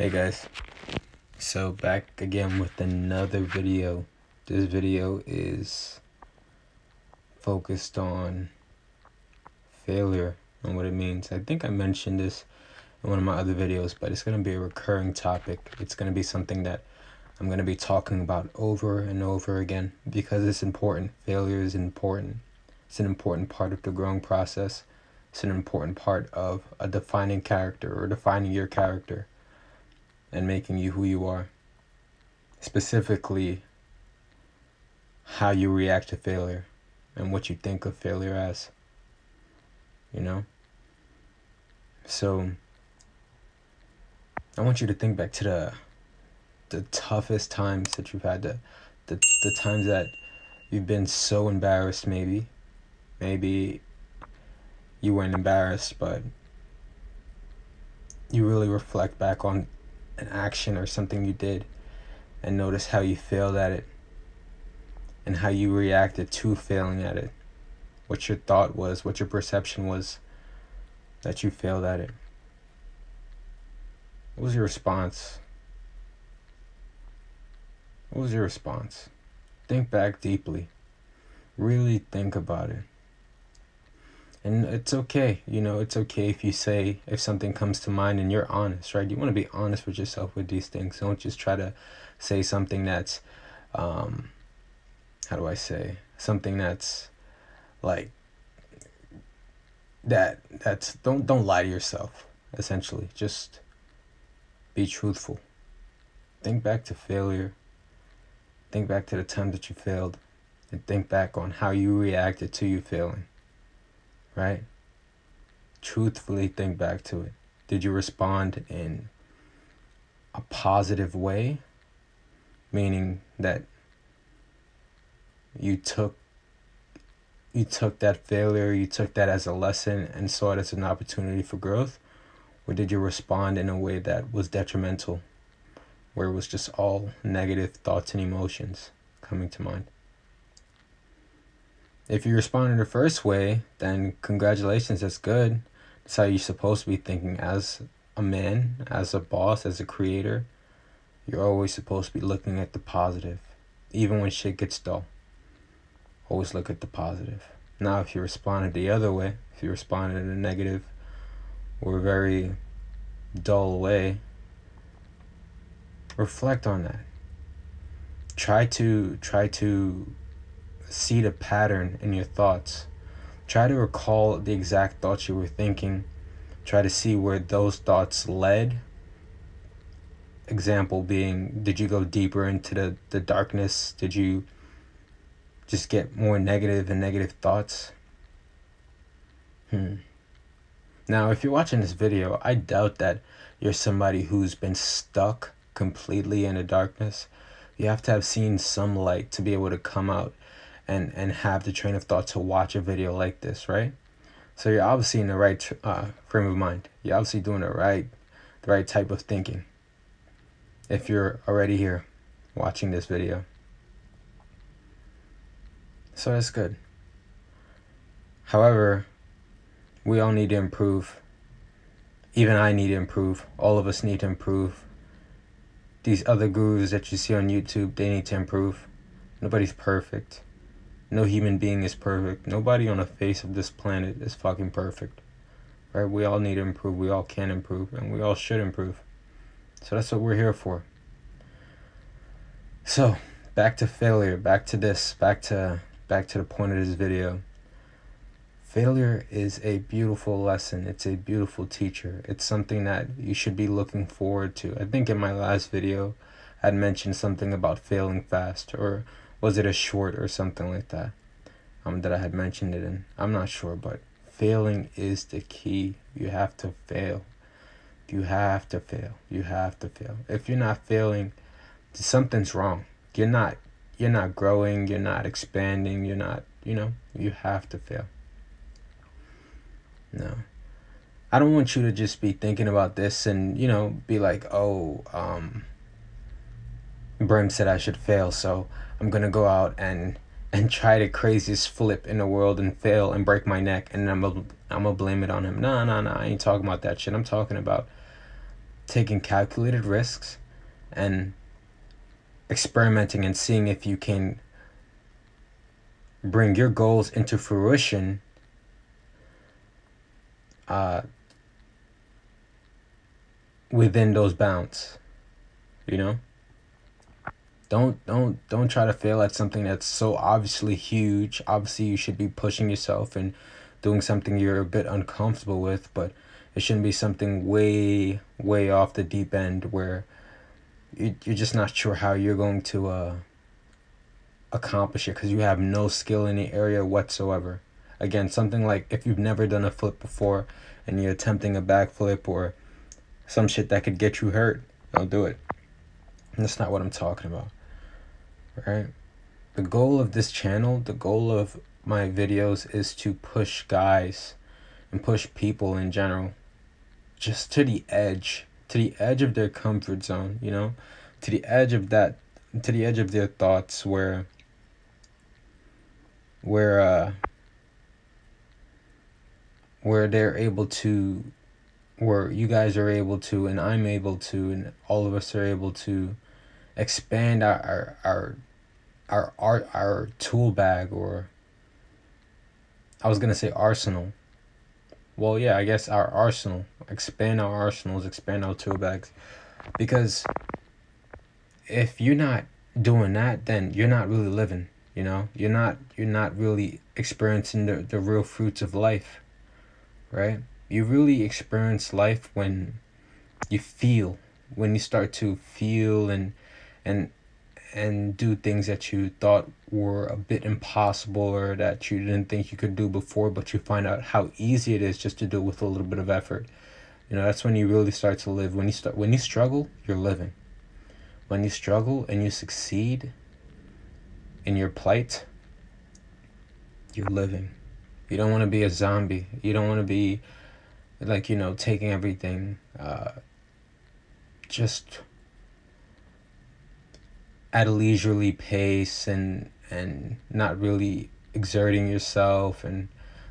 Hey guys, so back again with another video. This video is focused on failure and what it means. I think I mentioned this in one of my other videos, but it's going to be a recurring topic. It's going to be something that I'm going to be talking about over and over again because it's important. Failure is important. It's an important part of the growing process. It's an important part of a defining character or defining your character and making you who you are. Specifically, how you react to failure and what you think of failure as, So I want you to think back to the toughest times that you've had, the times that you've been so embarrassed. Maybe you weren't embarrassed, but you really reflect back on an action or something you did and notice how you failed at it and how you reacted to failing at it. What your thought was, what your perception was that you failed at it. What was your response? What was your response? Think back deeply. Really think about it. And it's okay, it's okay if something comes to mind and you're honest, right? You want to be honest with yourself with these things. Don't just try to say something that's, something that's like, don't lie to yourself, essentially. Just be truthful. Think back to failure. Think back to the time that you failed and think back on how you reacted to you failing. Right? Truthfully think back to it. Did you respond in a positive way? Meaning that you took that failure, you took that as a lesson and saw it as an opportunity for growth? Or did you respond in a way that was detrimental, where it was just all negative thoughts and emotions coming to mind? If you respond in the first way, then congratulations, that's good. That's how you're supposed to be thinking as a man, as a boss, as a creator. You're always supposed to be looking at the positive, even when shit gets dull. Always look at the positive. Now, if you responded the other way, if you responded in a negative or very dull way, reflect on that. Try to see the pattern in your thoughts. Try to recall the exact thoughts you were thinking. Try to see where those thoughts led. Example being, did you go deeper into the darkness? Did you just get more negative and negative thoughts? Now, if you're watching this video, I doubt that you're somebody who's been stuck completely in the darkness. You have to have seen some light to be able to come out and have the train of thought to watch a video like this, right? So you're obviously in the right frame of mind. You're obviously doing the right type of thinking if you're already here watching this video. So that's good. However, we all need to improve. Even I need to improve. All of us need to improve. These other gurus that you see on YouTube, they need to improve. Nobody's perfect. No human being is perfect. Nobody on the face of this planet is fucking perfect. Right? We all need to improve. We all can improve. And we all should improve. So that's what we're here for. So, back to failure. Back to the point of this video. Failure is a beautiful lesson. It's a beautiful teacher. It's something that you should be looking forward to. I think in my last video, I'd mentioned something about failing fast, or was it a short or something like that, that I had mentioned it in. I'm not sure, but failing is the key. You have to fail. You have to fail. You have to fail. If you're not failing, something's wrong. You're not growing. You're not expanding. You're not, you have to fail. No. I don't want you to just be thinking about this and, be like, Brim said I should fail, so I'm going to go out and try the craziest flip in the world and fail and break my neck, and I'm gonna blame it on him. Nah, I ain't talking about that shit. I'm talking about taking calculated risks and experimenting and seeing if you can bring your goals into fruition uh, within those bounds. You know, don't try to fail at something that's so obviously huge. Obviously, you should be pushing yourself and doing something you're a bit uncomfortable with, but it shouldn't be something way off the deep end where you're just not sure how you're going to accomplish it because you have no skill in the area whatsoever. Again, something like if you've never done a flip before and you're attempting a backflip or some shit that could get you hurt, don't do it. And that's not what I'm talking about, right? The goal of this channel, the goal of my videos is to push guys and push people in general just to the edge of their comfort zone, you know, to the edge of their thoughts where they're able to, where you guys are able to, and I'm able to, and all of us are able to expand our tool bag, or I was gonna say arsenal. Well, yeah, I guess our arsenal. Expand our arsenals, expand our tool bags. Because if you're not doing that, then you're not really living, you know? You're not really experiencing the real fruits of life, right? You really experience life when you feel, when you start to feel and do things that you thought were a bit impossible or that you didn't think you could do before, but you find out how easy it is just to do with a little bit of effort. You know, that's when you really start to live. When you struggle, you're living. When you struggle and you succeed in your plight, you're living. You don't want to be a zombie. You don't want to be like, you know, taking everything just at a leisurely pace and not really exerting yourself and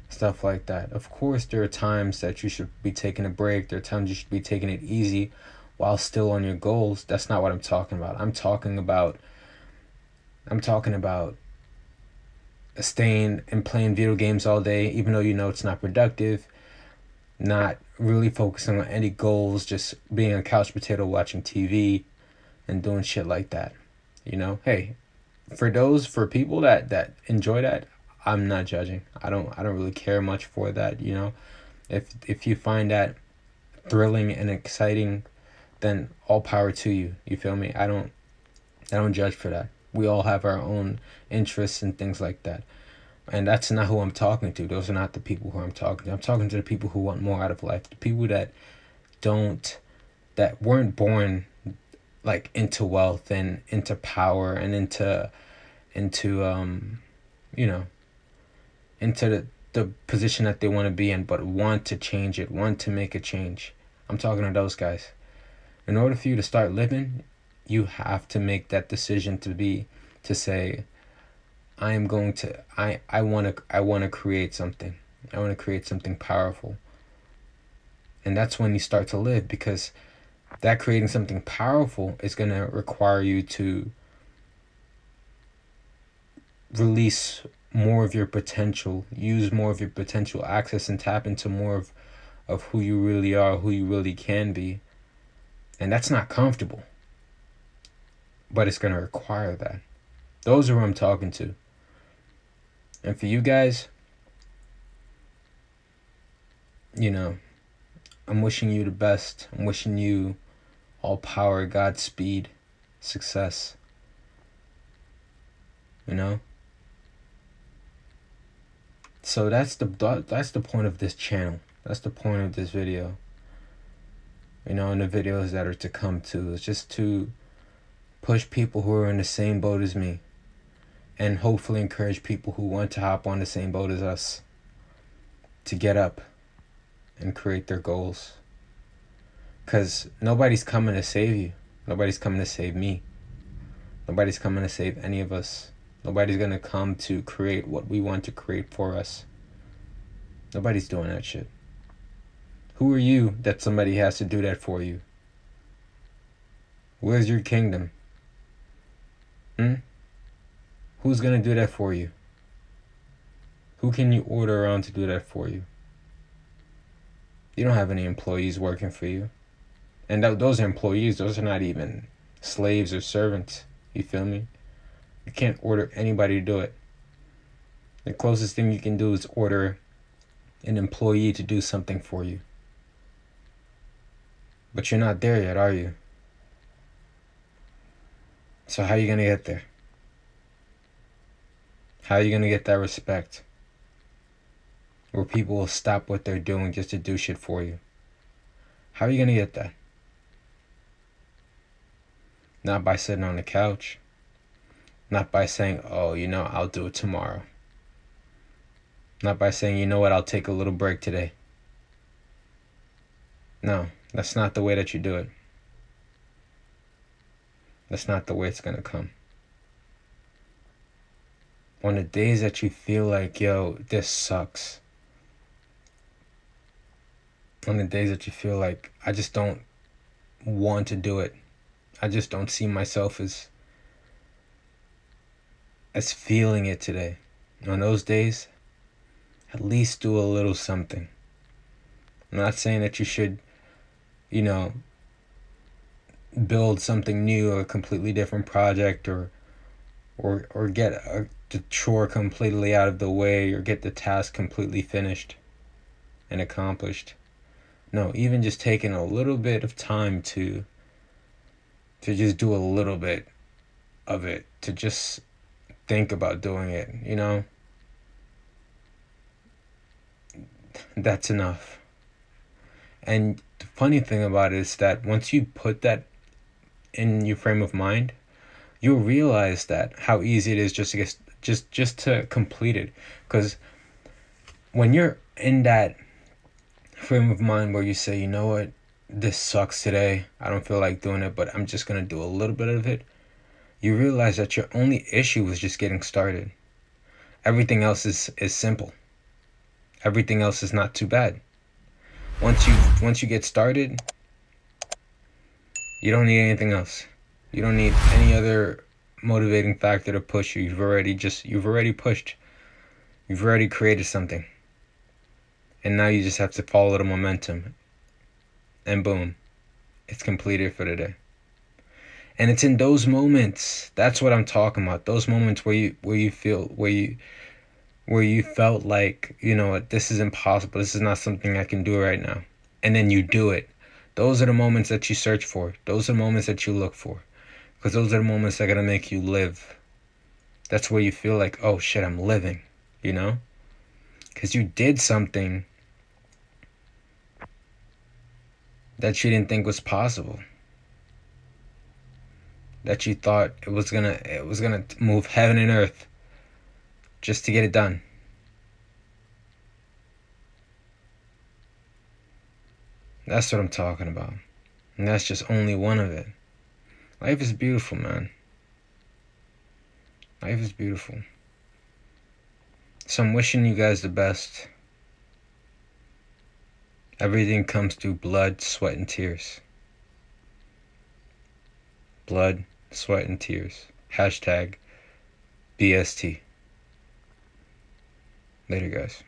stuff like that. Of course, there are times that you should be taking a break. There are times you should be taking it easy while still on your goals. That's not what I'm talking about. I'm talking about staying and playing video games all day, even though you know it's not productive, not really focusing on any goals, just being a couch potato watching TV and doing shit like that. You know, hey, for people that enjoy that, I'm not judging. I don't really care much for that, you know. If you find that thrilling and exciting, then all power to you. You feel me? I don't judge for that. We all have our own interests and things like that. And that's not who I'm talking to. Those are not the people who I'm talking to. I'm talking to the people who want more out of life. The people that weren't born like into wealth and into power and into you know, into the position that they want to be in, but want to change it, want to make a change. I'm talking to those guys. In order for you to start living, you have to make that decision to say, I want to create something. I want to create something powerful. And that's when you start to live, because that creating something powerful is going to require you to release more of your potential, use more of your potential, access and tap into more of who you really are, who you really can be. And that's not comfortable, but it's going to require that. Those are who I'm talking to. And for you guys, you know, I'm wishing you the best. I'm wishing you all power, Godspeed, success. You know? So that's the point of this channel. That's the point of this video. You know, and the videos that are to come too. It's just to push people who are in the same boat as me. And hopefully encourage people who want to hop on the same boat as us to get up and create their goals. Because nobody's coming to save you. Nobody's coming to save me. Nobody's coming to save any of us. Nobody's going to come to create what we want to create for us. Nobody's doing that shit. Who are you that somebody has to do that for you? Where's your kingdom? Who's gonna do that for you? Who can you order around to do that for you? You don't have any employees working for you. And those are employees. Those are not even slaves or servants. You feel me? You can't order anybody to do it. The closest thing you can do is order an employee to do something for you. But you're not there yet, are you? So how are you going to get there? How are you going to get that respect? Where people will stop what they're doing just to do shit for you. How are you going to get that? Not by sitting on the couch. Not by saying, oh, I'll do it tomorrow. Not by saying, you know what, I'll take a little break today. No, that's not the way that you do it. That's not the way it's going to come. On the days that you feel like, yo, this sucks. On the days that you feel like, I just don't want to do it. I just don't see myself as feeling it today. On those days, at least do a little something. I'm not saying that you should, build something new or a completely different project or get the chore completely out of the way or get the task completely finished and accomplished. No, even just taking a little bit of time to just do a little bit of it, to just think about doing it, that's enough. And the funny thing about it is that once you put that in your frame of mind, you'll realize that how easy it is just to complete it. Because when you're in that frame of mind where you say, you know what, this sucks today, I don't feel like doing it, but I'm just gonna do a little bit of it, you realize that your only issue is just getting started. Everything else is simple. Everything else is not too bad. Once you get started, you don't need anything else. You don't need any other motivating factor to push you. You've already pushed. You've already created something. And now you just have to follow the momentum. And boom, it's completed for the day. And it's in those moments, that's what I'm talking about. Those moments where you felt like, this is impossible. This is not something I can do right now. And then you do it. Those are the moments that you search for. Those are the moments that you look for. Because those are the moments that are going to make you live. That's where you feel like, oh shit, I'm living, Because you did something that you didn't think was possible. That you thought it was gonna move heaven and earth just to get it done. That's what I'm talking about. And that's just only one of it. Life is beautiful, man. Life is beautiful. So I'm wishing you guys the best. Everything comes through blood, sweat, and tears. Blood, sweat, and tears. Hashtag BST. Later, guys.